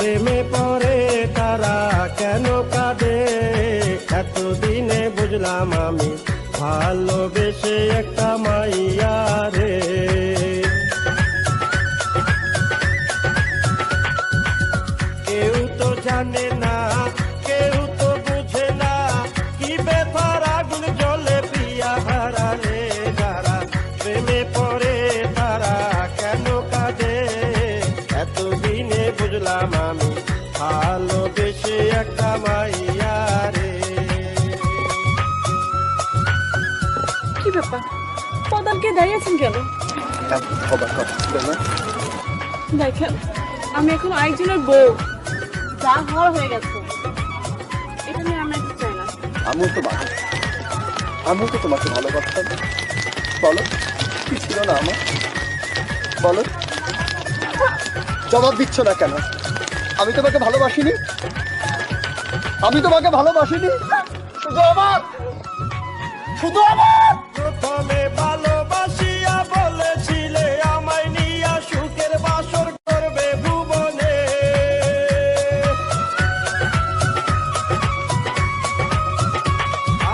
প্রেমে পড়ে তারা কেন কাঁদে, এতদিনে বুঝলাম আমি ভালোবেসে একটা মাইয়া রে। কেউ তো জানে না, কেউ তো বুঝে না, কি বেতার আগুন জ্বলে প্রিয়া হারালে যারা প্রেমে পড়ে তারা কেন কাঁদে, এতদিনে বুঝলাম আমি ভালোবেসে একটা মাইয়া রে। কি ব্যাপার, পদানকে দাঁড়িয়েছেন কেন? দেখেন, আমি এখন আরেকজনের বউ, যা হওয়ার হয়ে গেছে, এটা নিয়ে আমি একটু চাই না। আমিও তো তোমাকে ভালোবাসতাম। বলো কি ছিল না আমার, বলো। জবাব দিচ্ছ না কেন? আমি তোমাকে ভালোবাসিনি, আমি তোমাকে ভালোবাসিনি। শুধু আমার প্রথমে ভালোবাসিয়া বলেছিলে আমায় নিয়া সুখের বাসর করবে ভুবনে,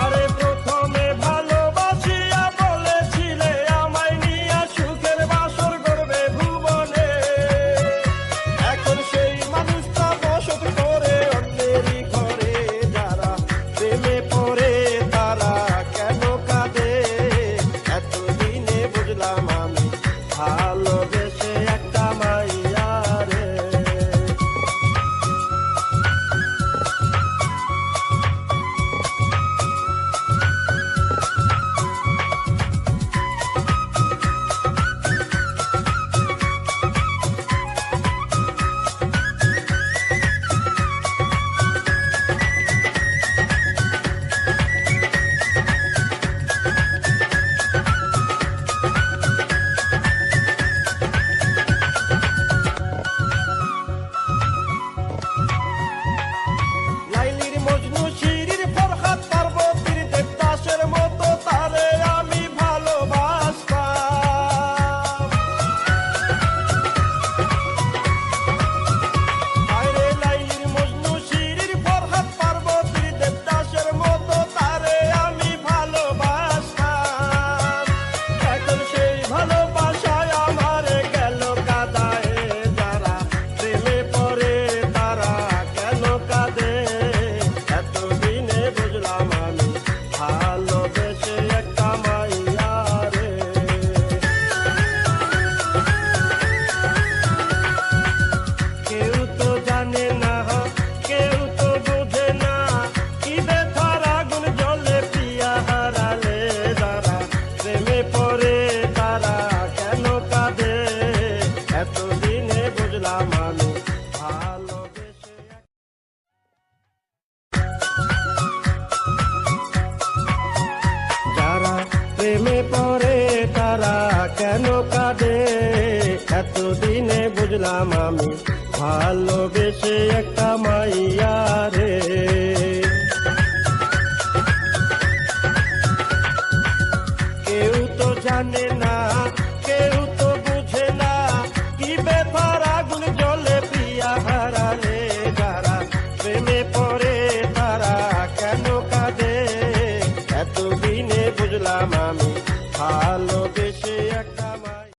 আরে প্রথমে ভালোবাসিয়া বলেছিলে আমায় নিয়া সুখের বাসর করবে ভুবনে, এখন সেই মানুষটা বসত করে অন্যেরই ঘরে, যারা প্রেমে পড়ে তারা কেন কাঁদে, এতদিনে বুঝলাম আমি ভালোবেসে একটা মাইয়া রে। লাইলির মজনু শিরির ফরহাদ পার্বতীর দেবদাসের মতো তারে আমি ভালোবাসতাম, আরে লাইলির মজনু শিরির ফরহাদ পার্বতীর দেবদাসের মতো তারে আমি ভালোবাসতাম, এখন সেই ভালোবাসায় আমারে গেল কাদায়ে, যারা প্রেমে পড়ে তারা কেন কাঁদে, এতদিনে বুঝলাম আমি ভালোবেসে একটা মাইয়া রে। কেউ তো জানে না, কেউ তো বুঝে না, কি বেতার আগুন জ্বলে প্রিয়া হারালে যারা প্রেমে পড়ে তারা কেন কাঁদে, এতদিনে বুঝলাম আমি ভালোবেসে। যারা প্রেমে পড়ে তারা কেন কাঁদে, এতদিনে বুঝলাম আমি ভালোবেসে একটা মাইয়া রে।